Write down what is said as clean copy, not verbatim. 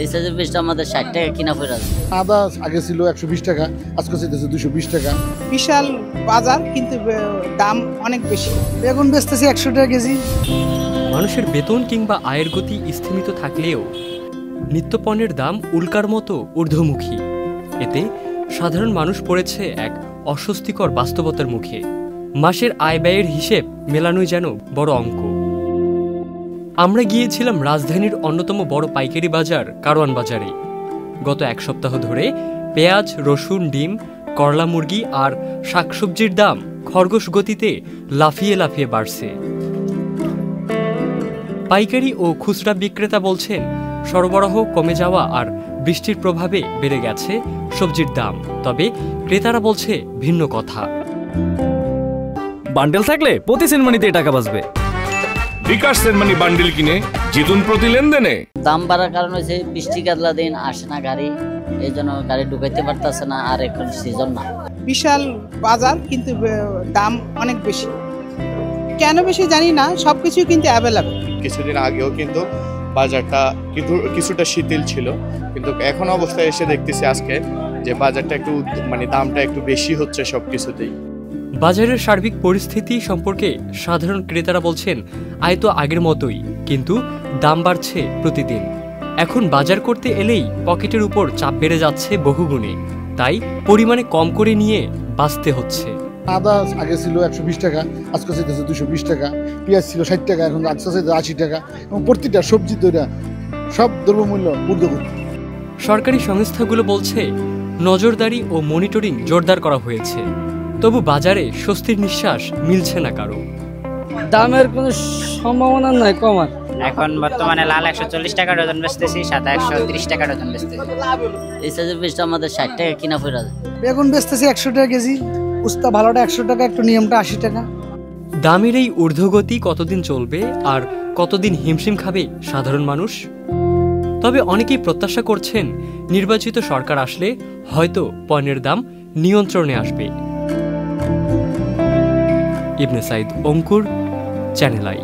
এই সাইজের পেঁয়াজটা আমাদের 60 টাকা কিনা পড়ে আছে। আদা আগে ছিল 120 টাকা, আজকে চাইতেছে 220 টাকা। বিশাল বাজার, কিন্তু দাম অনেক বেশি। বেগুন বেচতেছি 100 টাকা কেজি। মানুষের বেতন কিংবা আয়ের গতি স্থিমিত থাকলেও নিত্যপণ্যের দাম উল্কার মতো ঊর্ধ্বমুখী। এতে সাধারণ মানুষ পড়েছে এক অস্বস্তিকর বাস্তবতার মুখে। মাসের আয় ব্যয়ের হিসেব মেলানোই যেন বড় অঙ্ক। আমরা গিয়েছিলাম রাজধানীর অন্যতম বড় পাইকারি বাজার কারওয়ান বাজারে। গত এক সপ্তাহ ধরে পেঁয়াজ, রসুন, ডিম, করলা মুরগি আর শাকসবজির দাম খরগোশ গতিতে লাফিয়ে লাফিয়ে বাড়ছে। পাইকারি ও খুচরা বিক্রেতা বলছেন, সরবরাহ কমে যাওয়া আর বৃষ্টির প্রভাবে বেড়ে গেছে সবজির দাম। তবে ক্রেতারা বলছে ভিন্ন কথা। বান্ডেল থাকলে প্রতি সেনমানিতে টাকা বাঁচবে। বিকাশ সেনমানি বান্ডেল কিনে জিতুন প্রতি লেনদেনে। দাম বাড়ার কারণ হচ্ছে বৃষ্টি কাতলা দিন আসে না গাড়ি, এই জন্য গাড়ি ঢুকাইতে পারতেছে না, আর এখন সিজন না। বিশাল বাজার, কিন্তু দাম অনেক বেশি। কেন বেশি জানি না, সবকিছু কিন্তু অ্যাভেলেবেল। কিছুদিন আগেও কিন্তু বাজারটা কিছুটা শিথিল ছিল, কিন্তু এখন অবস্থায় এসে দেখতেছি আজকে যে বাজারটা একটু দামটা একটু বেশি হচ্ছে সবকিছুতেই। বাজারের সার্বিক পরিস্থিতি সম্পর্কে সাধারণ ক্রেতারা বলছেন, আয় তো আগের মতোই, কিন্তু দাম বাড়ছে প্রতিদিন। এখন বাজার করতে এলেই পকেটের উপর চাপ বেড়ে যাচ্ছে বহুগুণে, তাই পরিমাণে কম করে নিয়ে বাঁচতে হচ্ছে। আদা আগে ছিল 120 টাকা, আজকে চাইতেছে 220 টাকা। পেঁয়াজ ছিল 60 টাকা, এখন আজকে চাইতে 80 টাকা। এবং প্রতিটা সবজি দইরা সব দ্রব্যমূল্য ঊর্ধ্বগতি। সরকারি সংস্থাগুলো বলছে নজরদারি ও মনিটরিং জোরদার করা হয়েছে, তবু বাজারে স্বস্তির নিঃশ্বাস মিলছে না কারো। দামের কোনো সম্ভাবনা নাই কমার। এখন বর্তমানে লাল 140 টাকা ডজন বেচতেছি, সাদা 130 টাকা ডজন বেচতেছি। এই সাইজের পেঁয়াজটা আমাদের 60 টাকা কিনা পড়ে আছে। বেগুন বেচতেছি 100 টাকা কেজি, উস্তা ভালোটা 100 টাকা, একটু নিয়মটা 80 টাকা। দামের এই ঊর্ধ্বগতি কতদিন চলবে আর কতদিন হিমশিম খাবে সাধারণ মানুষ? তবে অনেকেই প্রত্যাশা করছেন, নির্বাচিত সরকার আসলে হয়তো পণ্যের দাম নিয়ন্ত্রণে আসবে। ইবনে সাইদ অঙ্কুর, চ্যানেল আই।